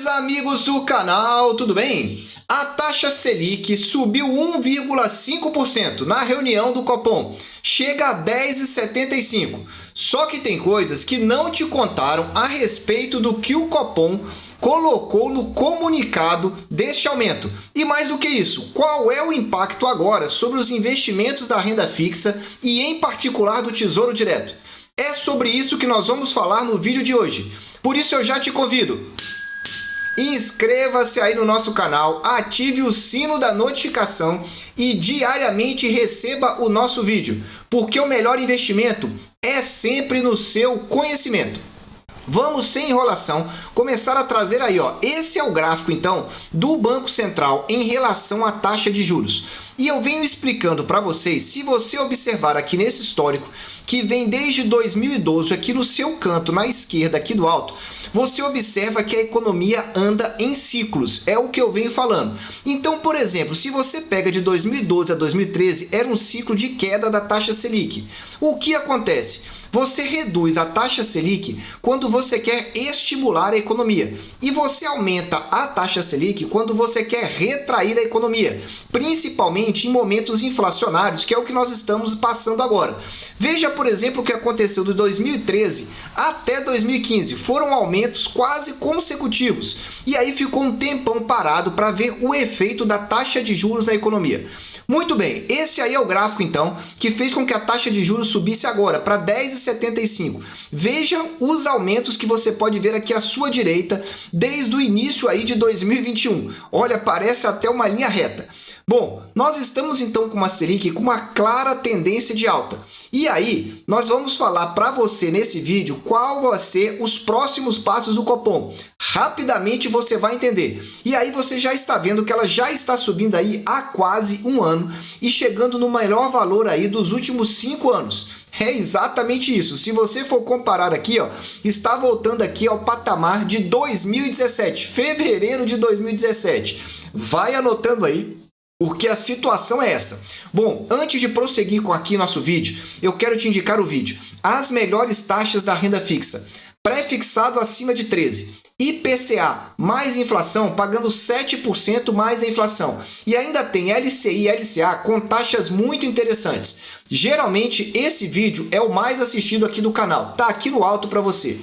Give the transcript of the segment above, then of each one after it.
Saudações, amigos do canal, tudo bem? A taxa Selic subiu 1,5% na reunião do Copom, chega a 10,75%. Só que tem coisas que não te contaram a respeito do que o Copom colocou no comunicado deste aumento. E mais do que isso, qual é o impacto agora sobre os investimentos da renda fixa e em particular do Tesouro Direto? É sobre isso que nós vamos falar no vídeo de hoje. Por isso eu já te convido. Inscreva-se aí no nosso canal, ative o sino da notificação e diariamente receba o nosso vídeo, porque o melhor investimento é sempre no seu conhecimento. Vamos, sem enrolação, começar a trazer aí, ó. Esse é o gráfico, então, do Banco Central em relação à taxa de juros. E eu venho explicando para vocês, se você observar aqui nesse histórico, que vem desde 2012, aqui no seu canto, na esquerda, aqui do alto, você observa que a economia anda em ciclos, é o que eu venho falando. Então, por exemplo, se você pega de 2012 a 2013, era um ciclo de queda da taxa Selic. O que acontece? Você reduz a taxa Selic quando você quer estimular a economia e você aumenta a taxa Selic quando você quer retrair a economia, principalmente em momentos inflacionários, que é o que nós estamos passando agora. Veja, por exemplo, o que aconteceu de 2013 até 2015. Foram aumentos quase consecutivos e aí ficou um tempão parado para ver o efeito da taxa de juros na economia. Muito bem, esse aí é o gráfico, então, que fez com que a taxa de juros subisse agora para 10,75. Veja os aumentos que você pode ver aqui à sua direita desde o início aí de 2021. Olha, parece até uma linha reta. Bom, nós estamos então com uma Selic com uma clara tendência de alta. E aí, nós vamos falar para você nesse vídeo qual vão ser os próximos passos do Copom. Rapidamente você vai entender. E aí você já está vendo que ela já está subindo aí há quase um ano e chegando no melhor valor aí dos últimos 5 anos. É exatamente isso. Se você for comparar aqui, ó, está voltando aqui ao patamar de 2017, fevereiro de 2017. Vai anotando aí, porque a situação é essa. Bom, antes de prosseguir com aqui nosso vídeo, eu quero te indicar o vídeo. As melhores taxas da renda fixa. Pré-fixado acima de 13. IPCA mais inflação pagando 7% mais a inflação. E ainda tem LCI e LCA com taxas muito interessantes. Geralmente esse vídeo é o mais assistido aqui do canal. Tá aqui no alto para você.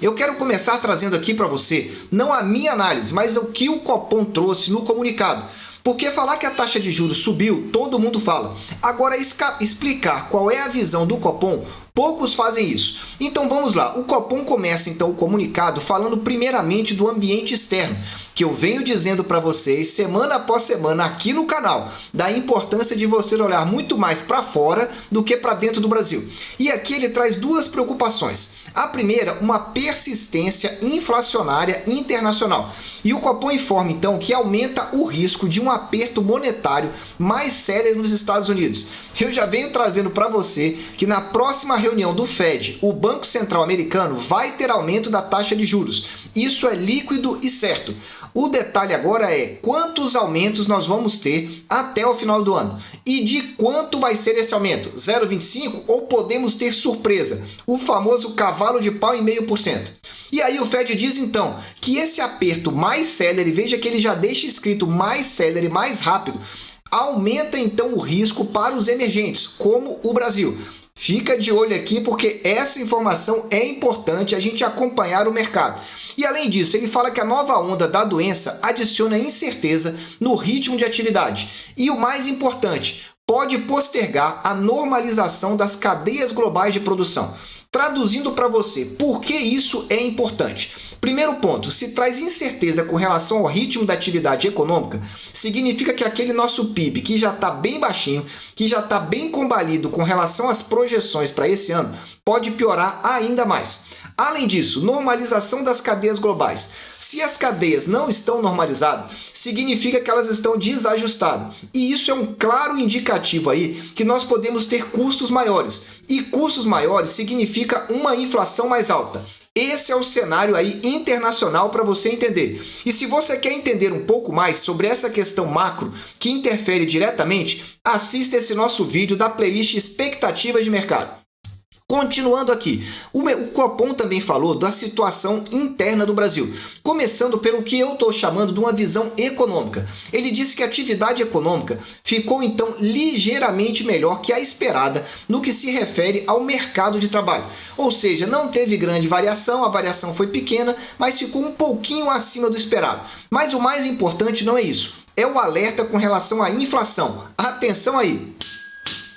Eu quero começar trazendo aqui para você, não a minha análise, mas o que o Copom trouxe no comunicado. Porque falar que a taxa de juros subiu, todo mundo fala. Agora, explicar qual é a visão do Copom, poucos fazem isso. Então vamos lá, o Copom começa então o comunicado falando primeiramente do ambiente externo, que eu venho dizendo para vocês semana após semana aqui no canal, da importância de você olhar muito mais para fora do que para dentro do Brasil. E aqui ele traz duas preocupações. A primeira, uma persistência inflacionária internacional. E o Copom informa então que aumenta o risco de um aperto monetário mais sério nos Estados Unidos. Eu já venho trazendo para você que na próxima reunião do Fed, o Banco Central americano vai ter aumento da taxa de juros. Isso é líquido e certo. O detalhe agora é quantos aumentos nós vamos ter até o final do ano. E de quanto vai ser esse aumento? 0,25% ou podemos ter surpresa? O famoso cavalo de pau em 0,5%. E aí o Fed diz então que esse aperto mais célere, veja que ele já deixa escrito mais célere, mais rápido, aumenta então o risco para os emergentes, como o Brasil. Fica de olho aqui porque essa informação é importante a gente acompanhar o mercado. E além disso, ele fala que a nova onda da doença adiciona incerteza no ritmo de atividade. E o mais importante, pode postergar a normalização das cadeias globais de produção. Traduzindo para você, por que isso é importante? Primeiro ponto, se traz incerteza com relação ao ritmo da atividade econômica, significa que aquele nosso PIB, que já está bem baixinho, que já está bem combalido com relação às projeções para esse ano, pode piorar ainda mais. Além disso, normalização das cadeias globais. Se as cadeias não estão normalizadas, significa que elas estão desajustadas. E isso é um claro indicativo aí que nós podemos ter custos maiores. E custos maiores significa uma inflação mais alta. Esse é o cenário aí internacional para você entender. E se você quer entender um pouco mais sobre essa questão macro que interfere diretamente, assista esse nosso vídeo da playlist Expectativas de Mercado. Continuando aqui, o Copom também falou da situação interna do Brasil, começando pelo que eu estou chamando de uma visão econômica. Ele disse que a atividade econômica ficou então ligeiramente melhor que a esperada no que se refere ao mercado de trabalho. Ou seja, não teve grande variação, a variação foi pequena, mas ficou um pouquinho acima do esperado. Mas o mais importante não é isso, é o alerta com relação à inflação. Atenção aí!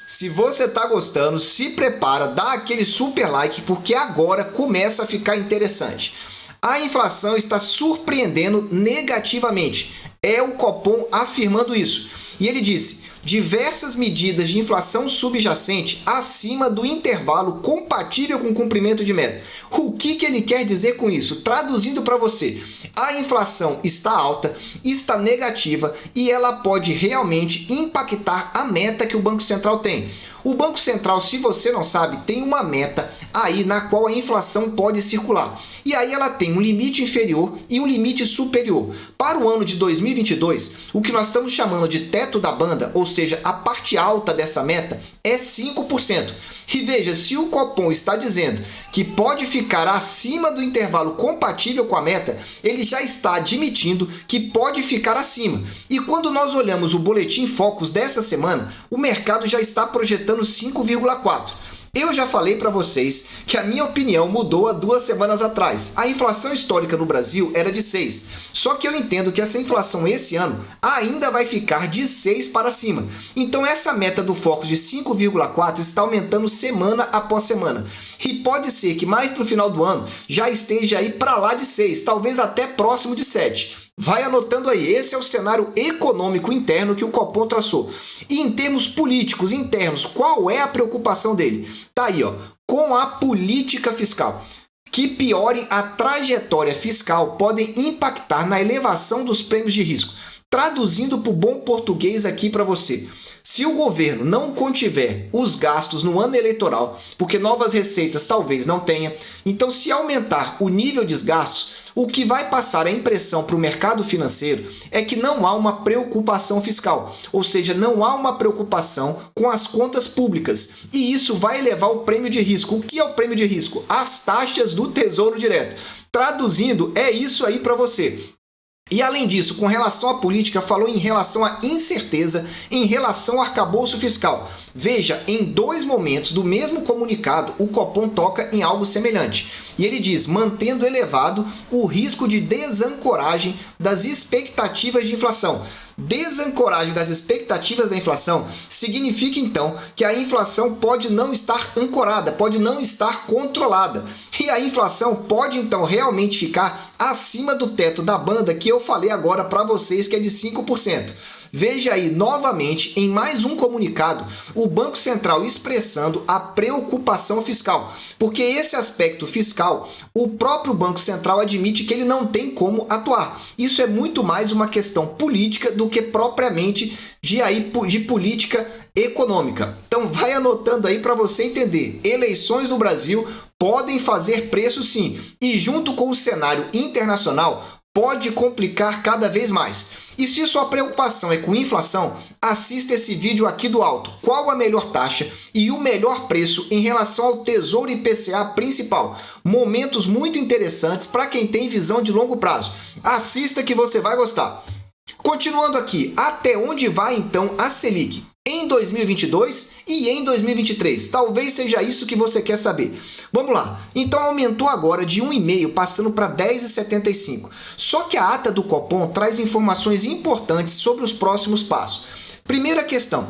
Se você está gostando, se prepara, dá aquele super like, porque agora começa a ficar interessante. A inflação está surpreendendo negativamente. É o Copom afirmando isso. E ele disse: diversas medidas de inflação subjacente acima do intervalo compatível com o cumprimento de meta. O que ele quer dizer com isso? Traduzindo para você, a inflação está alta, está negativa e ela pode realmente impactar a meta que o Banco Central tem. O Banco Central, se você não sabe, tem uma meta aí na qual a inflação pode circular. E aí ela tem um limite inferior e um limite superior. Para o ano de 2022, o que nós estamos chamando de teto da banda, ou seja, a parte alta dessa meta, é 5%. E veja, se o Copom está dizendo que pode ficar acima do intervalo compatível com a meta, ele já está admitindo que pode ficar acima. E quando nós olhamos o boletim Focus dessa semana, o mercado já está projetando 5,4%. Eu já falei para vocês que a minha opinião mudou há 2 semanas atrás. A inflação histórica no Brasil era de 6. Só que eu entendo que essa inflação esse ano ainda vai ficar de 6 para cima. Então essa meta do Focus de 5,4 está aumentando semana após semana. E pode ser que mais para o final do ano já esteja aí para lá de 6, talvez até próximo de 7. Vai anotando aí, esse é o cenário econômico interno que o Copom traçou. E em termos políticos internos, qual é a preocupação dele? Tá aí, ó, com a política fiscal. Que piorem a trajetória fiscal podem impactar na elevação dos prêmios de risco. Traduzindo para o bom português aqui para você. Se o governo não contiver os gastos no ano eleitoral, porque novas receitas talvez não tenha, então se aumentar o nível de gastos, o que vai passar a impressão para o mercado financeiro é que não há uma preocupação fiscal, ou seja, não há uma preocupação com as contas públicas. E isso vai elevar o prêmio de risco. O que é o prêmio de risco? As taxas do Tesouro Direto. Traduzindo, é isso aí para você. E além disso, com relação à política, falou em relação à incerteza, em relação ao arcabouço fiscal. Veja, em 2 momentos do mesmo comunicado, o Copom toca em algo semelhante. E ele diz, mantendo elevado o risco de desancoragem das expectativas de inflação. Desancoragem das expectativas da inflação significa então que a inflação pode não estar ancorada, pode não estar controlada. E a inflação pode então realmente ficar acima do teto da banda que eu falei agora para vocês, que é de 5%. Veja aí novamente, em mais um comunicado, o Banco Central expressando a preocupação fiscal, porque esse aspecto fiscal, o próprio Banco Central admite que ele não tem como atuar. Isso é muito mais uma questão política do que propriamente de política econômica. Então vai anotando aí para você entender. Eleições no Brasil podem fazer preço sim, e junto com o cenário internacional, pode complicar cada vez mais. E se sua preocupação é com inflação, assista esse vídeo aqui do alto. Qual a melhor taxa e o melhor preço em relação ao Tesouro IPCA principal? Momentos muito interessantes para quem tem visão de longo prazo. Assista que você vai gostar. Continuando aqui, até onde vai então a Selic? Em 2022 e em 2023. Talvez seja isso que você quer saber. Vamos lá. Então aumentou agora de 1,5 passando para 10,75. Só que a ata do Copom traz informações importantes sobre os próximos passos. Primeira questão.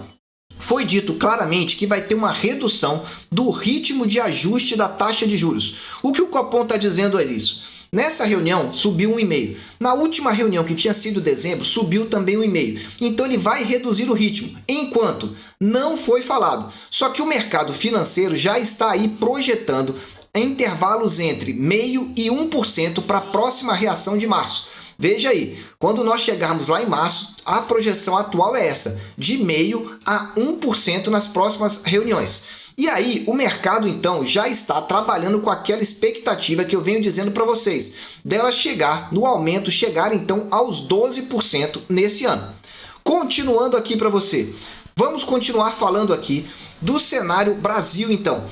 Foi dito claramente que vai ter uma redução do ritmo de ajuste da taxa de juros. O que o Copom está dizendo é isso. Nessa reunião, subiu 1,5. Na última reunião, que tinha sido dezembro, subiu também 1,5. Então, ele vai reduzir o ritmo. Enquanto não foi falado. Só que o mercado financeiro já está aí projetando intervalos entre 0,5% e 1% para a próxima reação de março. Veja aí, quando nós chegarmos lá em março, a projeção atual é essa, de 0,5% a 1% nas próximas reuniões. E aí, o mercado, então, já está trabalhando com aquela expectativa que eu venho dizendo para vocês, dela chegar no aumento, chegar, então, aos 12% nesse ano. Continuando aqui para você, vamos continuar falando aqui do cenário Brasil, então.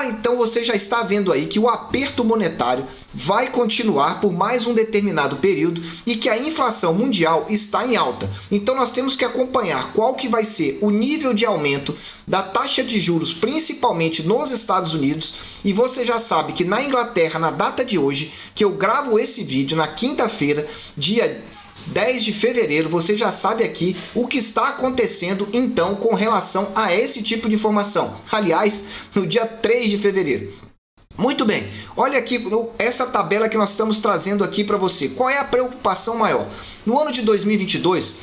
Então você já está vendo aí que o aperto monetário vai continuar por mais um determinado período e que a inflação mundial está em alta. Então nós temos que acompanhar qual que vai ser o nível de aumento da taxa de juros, principalmente nos Estados Unidos. E você já sabe que na Inglaterra, na data de hoje, que eu gravo esse vídeo na quinta-feira, dia 10 de fevereiro, você já sabe aqui o que está acontecendo então com relação a esse tipo de informação. Aliás, no dia 3 de fevereiro. Muito bem, olha aqui essa tabela que nós estamos trazendo aqui para você. Qual é a preocupação maior? No ano de 2022,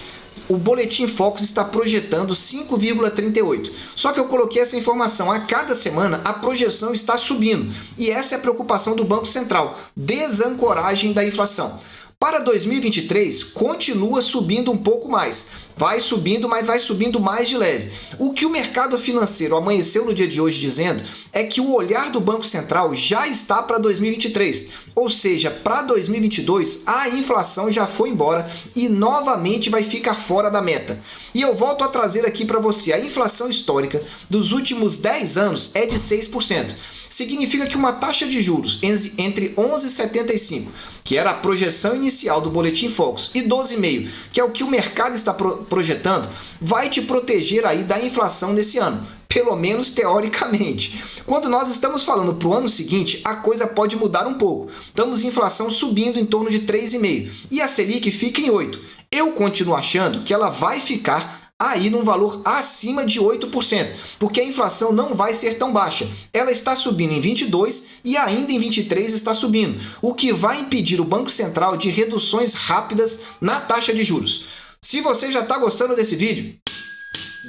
o Boletim Focus está projetando 5,38. Só que eu coloquei essa informação. A cada semana a projeção está subindo. E essa é a preocupação do Banco Central. Desancoragem da inflação. Para 2023, continua subindo um pouco mais. Vai subindo, mas vai subindo mais de leve. O que o mercado financeiro amanheceu no dia de hoje dizendo é que o olhar do Banco Central já está para 2023. Ou seja, para 2022, a inflação já foi embora e novamente vai ficar fora da meta. E eu volto a trazer aqui para você, a inflação histórica dos últimos 10 anos é de 6%. Significa que uma taxa de juros entre 11,75, que era a projeção inicial do Boletim Focus, e 12,5, que é o que o mercado está projetando, vai te proteger aí da inflação nesse ano. Pelo menos teoricamente. Quando nós estamos falando para o ano seguinte, a coisa pode mudar um pouco. Estamos em inflação subindo em torno de 3,5 e a Selic fica em 8. Eu continuo achando que ela vai ficar aí num valor acima de 8%, porque a inflação não vai ser tão baixa. Ela está subindo em 22 e ainda em 23 está subindo, o que vai impedir o Banco Central de reduções rápidas na taxa de juros. Se você já está gostando desse vídeo,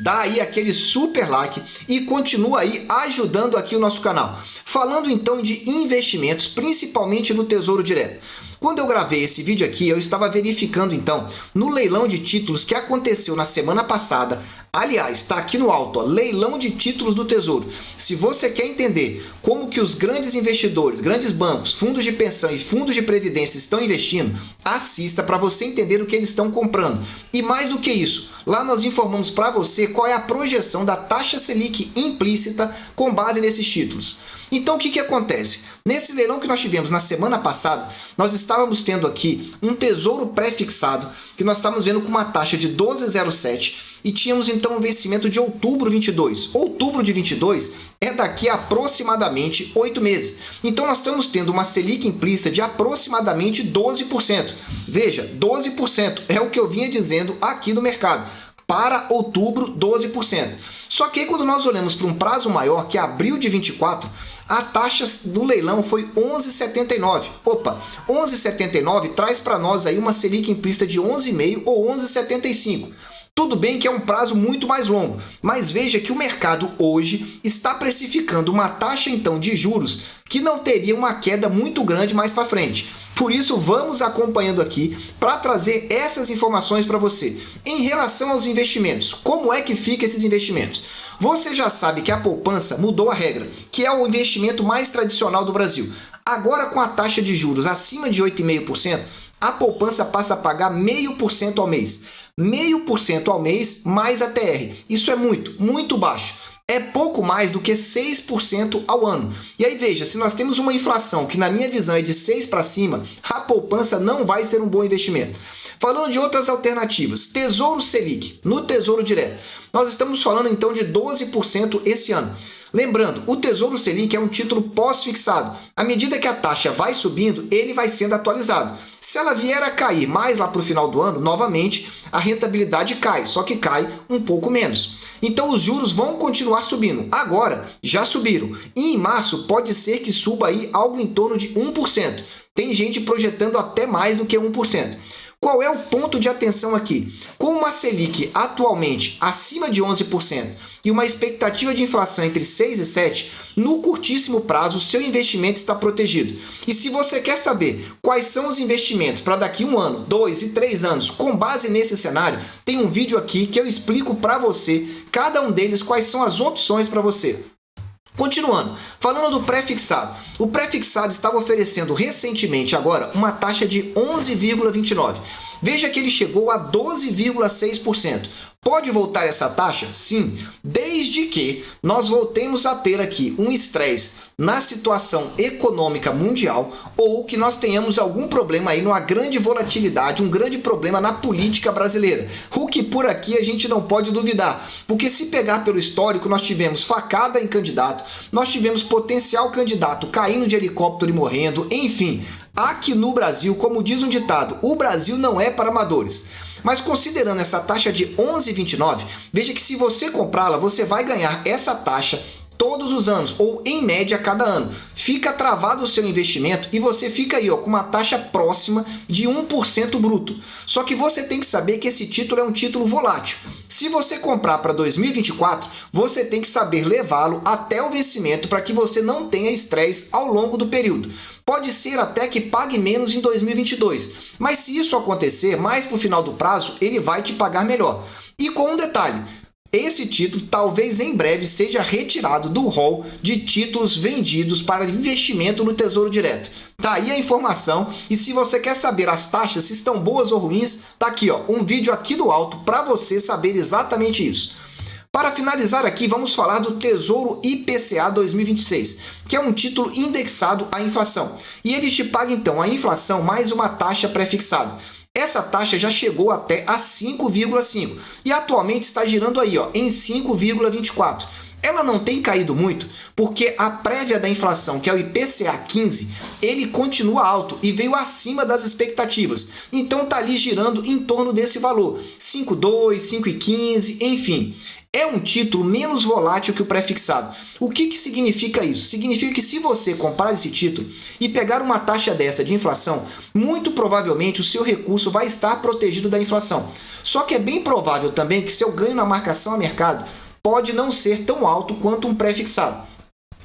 dá aí aquele super like e continua aí ajudando aqui o nosso canal. Falando então de investimentos, principalmente no Tesouro Direto. Quando eu gravei esse vídeo aqui, eu estava verificando então no leilão de títulos que aconteceu na semana passada. Aliás, está aqui no alto, ó, leilão de títulos do Tesouro. Se você quer entender como que os grandes investidores, grandes bancos, fundos de pensão e fundos de previdência estão investindo, assista para você entender o que eles estão comprando. E mais do que isso, lá nós informamos para você qual é a projeção da taxa Selic implícita com base nesses títulos. Então o que acontece? Nesse leilão que nós tivemos na semana passada, nós estávamos tendo aqui um tesouro pré-fixado, que nós estávamos vendo com uma taxa de 12,07 e tínhamos então um vencimento de outubro 22. Outubro de 22 é daqui a aproximadamente 8 meses. Então nós estamos tendo uma Selic implícita de aproximadamente 12%. Veja, 12% é o que eu vinha dizendo aqui no mercado. Para outubro, 12%. Só que aí, quando nós olhamos para um prazo maior, que é abril de 24, a taxa do leilão foi 11,79. Opa, 11,79 traz para nós aí uma Selic implícita de 11,5 ou 11,75. Tudo bem que é um prazo muito mais longo, mas veja que o mercado hoje está precificando uma taxa então de juros que não teria uma queda muito grande mais para frente. Por isso, vamos acompanhando aqui para trazer essas informações para você. Em relação aos investimentos, como é que fica esses investimentos? Você já sabe que a poupança mudou a regra, que é o investimento mais tradicional do Brasil. Agora, com a taxa de juros acima de 8,5%, a poupança passa a pagar 0,5% ao mês. 0,5% ao mês mais a TR. Isso é muito baixo. É pouco mais do que 6% ao ano. E aí veja, se nós temos uma inflação que na minha visão é de 6 para cima, a poupança não vai ser um bom investimento. Falando de outras alternativas, Tesouro Selic, no Tesouro Direto, nós estamos falando então de 12% esse ano. Lembrando, o Tesouro Selic é um título pós-fixado. À medida que a taxa vai subindo, ele vai sendo atualizado. Se ela vier a cair mais lá para o final do ano, novamente, a rentabilidade cai, só que cai um pouco menos. Então os juros vão continuar subindo. Agora, já subiram. E em março pode ser que suba aí algo em torno de 1%. Tem gente projetando até mais do que 1%. Qual é o ponto de atenção aqui? Com uma Selic atualmente acima de 11% e uma expectativa de inflação entre 6 e 7, no curtíssimo prazo o seu investimento está protegido. E se você quer saber quais são os investimentos para daqui 1 ano, 2 e 3 anos, com base nesse cenário, tem um vídeo aqui que eu explico para você, cada um deles, quais são as opções para você. Continuando, falando do pré-fixado. O pré-fixado estava oferecendo recentemente agora uma taxa de 11,29. Veja que ele chegou a 12,6%. Pode voltar essa taxa? Sim, desde que nós voltemos a ter aqui um estresse na situação econômica mundial ou que nós tenhamos algum problema aí numa grande volatilidade, um grande problema na política brasileira. O que por aqui a gente não pode duvidar, porque se pegar pelo histórico, nós tivemos facada em candidato, nós tivemos potencial candidato caindo de helicóptero e morrendo, enfim. Aqui no Brasil, como diz um ditado, o Brasil não é para amadores. Mas considerando essa taxa de 11,29, veja que se você comprá-la, você vai ganhar essa taxa todos os anos, ou em média cada ano. Fica travado o seu investimento e você fica aí com uma taxa próxima de 1% bruto. Só que você tem que saber que esse título é um título volátil. Se você comprar para 2024, você tem que saber levá-lo até o vencimento para que você não tenha estresse ao longo do período. Pode ser até que pague menos em 2022, mas se isso acontecer, mais para o final do prazo, ele vai te pagar melhor. E com um detalhe, esse título talvez em breve seja retirado do rol de títulos vendidos para investimento no Tesouro Direto. Tá aí a informação, e se você quer saber as taxas, se estão boas ou ruins, tá aqui um vídeo aqui do alto para você saber exatamente isso. Para finalizar aqui, vamos falar do Tesouro IPCA 2026, que é um título indexado à inflação. E ele te paga então a inflação mais uma taxa pré-fixada. Essa taxa já chegou até a 5,5 e atualmente está girando aí em 5,24. Ela não tem caído muito porque a prévia da inflação, que é o IPCA 15, ele continua alto e veio acima das expectativas. Então está ali girando em torno desse valor, 5,2, 5,15, enfim. É um título menos volátil que o pré-fixado. O que significa isso? Significa que se você comprar esse título e pegar uma taxa dessa de inflação, muito provavelmente o seu recurso vai estar protegido da inflação. Só que é bem provável também que seu ganho na marcação a mercado pode não ser tão alto quanto um pré-fixado.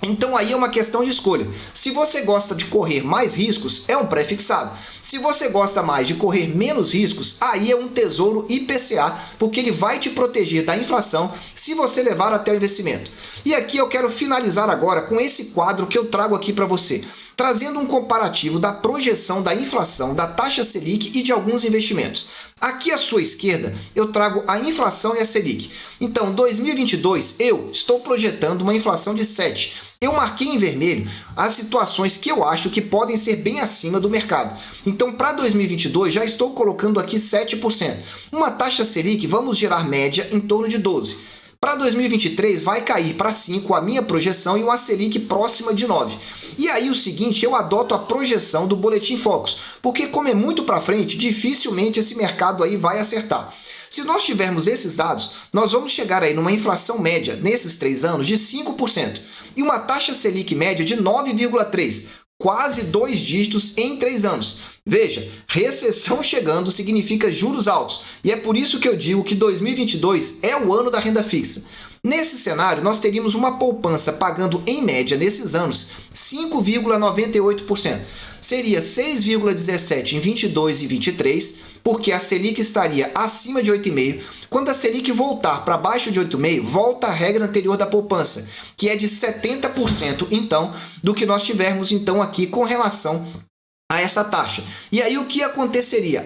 Então aí é uma questão de escolha. Se você gosta de correr mais riscos, é um pré-fixado. Se você gosta mais de correr menos riscos, aí é um Tesouro IPCA, porque ele vai te proteger da inflação se você levar até o investimento. E aqui eu quero finalizar agora com esse quadro que eu trago aqui para você, trazendo um comparativo da projeção da inflação, da taxa Selic e de alguns investimentos. Aqui à sua esquerda eu trago a inflação e a Selic. Então, 2022 eu estou projetando uma inflação de 7%. Eu marquei em vermelho as situações que eu acho que podem ser bem acima do mercado. Então, para 2022, já estou colocando aqui 7%. Uma taxa Selic, vamos gerar média em torno de 12%. Para 2023, vai cair para 5% a minha projeção e uma Selic próxima de 9%. E aí o seguinte, eu adoto a projeção do Boletim Focus, porque como é muito para frente, dificilmente esse mercado aí vai acertar. Se nós tivermos esses dados, nós vamos chegar aí numa inflação média, nesses 3 anos, de 5% e uma taxa Selic média de 9,3%, quase 2 dígitos em 3 anos. Veja, recessão chegando significa juros altos, e é por isso que eu digo que 2022 é o ano da renda fixa. Nesse cenário, nós teríamos uma poupança pagando, em média, nesses anos, 5,98%. Seria 6,17% em 22 e 23, porque a Selic estaria acima de 8,5%. Quando a Selic voltar para baixo de 8,5%, volta a regra anterior da poupança, que é de 70%, então, do que nós tivermos então aqui com relação a essa taxa. E aí o que aconteceria?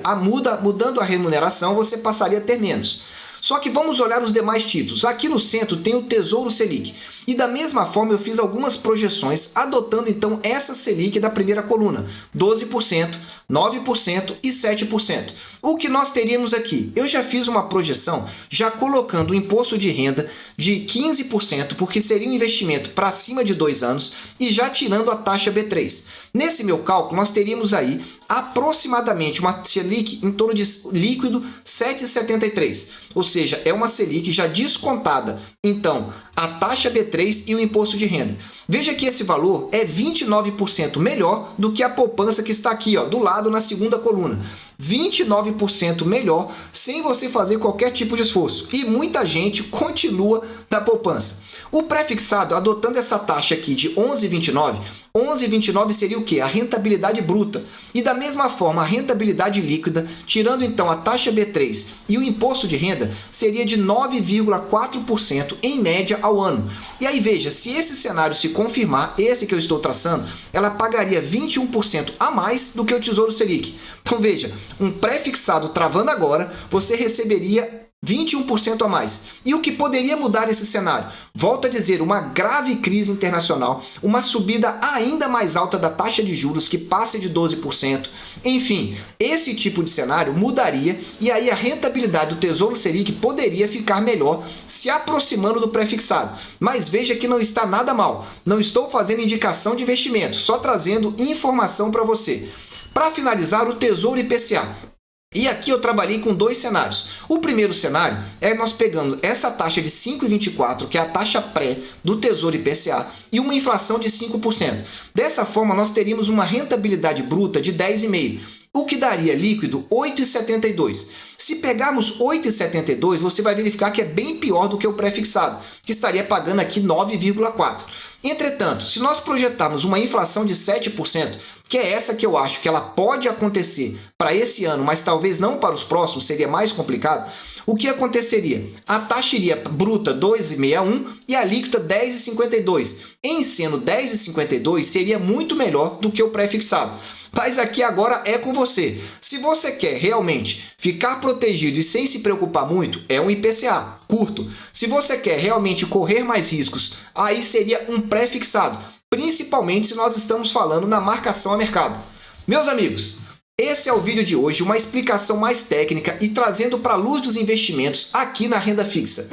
Mudando a remuneração, você passaria a ter menos. Só que vamos olhar os demais títulos. Aqui no centro tem o Tesouro Selic. E da mesma forma eu fiz algumas projeções adotando então essa Selic da primeira coluna. 12%, 9% e 7%. O que nós teríamos aqui? Eu já fiz uma projeção já colocando o imposto de renda de 15%, porque seria um investimento para cima de 2 anos, e já tirando a taxa B3. Nesse meu cálculo, nós teríamos aí aproximadamente uma Selic em torno de líquido 7,73. Ou seja, é uma Selic já descontada, então, a taxa B3 e o imposto de renda. Veja que esse valor é 29% melhor do que a poupança que está aqui, do lado na segunda coluna. 29% melhor sem você fazer qualquer tipo de esforço. E muita gente continua na poupança. O pré-fixado, adotando essa taxa aqui de 11,29 seria o quê? A rentabilidade bruta. E da mesma forma, a rentabilidade líquida, tirando então a taxa B3 e o imposto de renda, seria de 9,4% em média ao ano. E aí veja, se esse cenário se confirmar, esse que eu estou traçando, ela pagaria 21% a mais do que o Tesouro Selic. Então veja, um pré-fixado travando agora, você receberia 21% a mais. E o que poderia mudar esse cenário? Volto a dizer, uma grave crise internacional, uma subida ainda mais alta da taxa de juros que passe de 12%. Enfim, esse tipo de cenário mudaria e aí a rentabilidade do Tesouro Selic poderia ficar melhor, se aproximando do pré-fixado. Mas veja que não está nada mal. Não estou fazendo indicação de investimento, só trazendo informação para você. Para finalizar, o Tesouro IPCA. E aqui eu trabalhei com dois cenários. O primeiro cenário é nós pegando essa taxa de 5,24, que é a taxa pré do Tesouro IPCA, e uma inflação de 5%. Dessa forma, nós teríamos uma rentabilidade bruta de 10,5%, o que daria líquido 8,72. Se pegarmos 8,72, você vai verificar que é bem pior do que o pré-fixado, que estaria pagando aqui 9,4%. Entretanto, se nós projetarmos uma inflação de 7%, que é essa que eu acho que ela pode acontecer para esse ano, mas talvez não para os próximos, seria mais complicado, o que aconteceria? A taxa iria bruta 2,61 e a líquida 10,52. Em sendo 10,52, seria muito melhor do que o pré-fixado. Mas aqui agora é com você. Se você quer realmente ficar protegido e sem se preocupar muito, é um IPCA curto. Se você quer realmente correr mais riscos, aí seria um pré-fixado, principalmente se nós estamos falando na marcação a mercado. Meus amigos, esse é o vídeo de hoje, uma explicação mais técnica e trazendo para a luz dos investimentos aqui na renda fixa.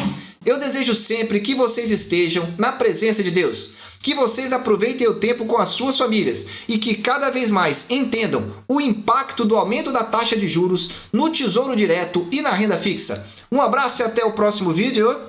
Eu desejo sempre que vocês estejam na presença de Deus, que vocês aproveitem o tempo com as suas famílias e que cada vez mais entendam o impacto do aumento da taxa de juros no Tesouro Direto e na renda fixa. Um abraço e até o próximo vídeo.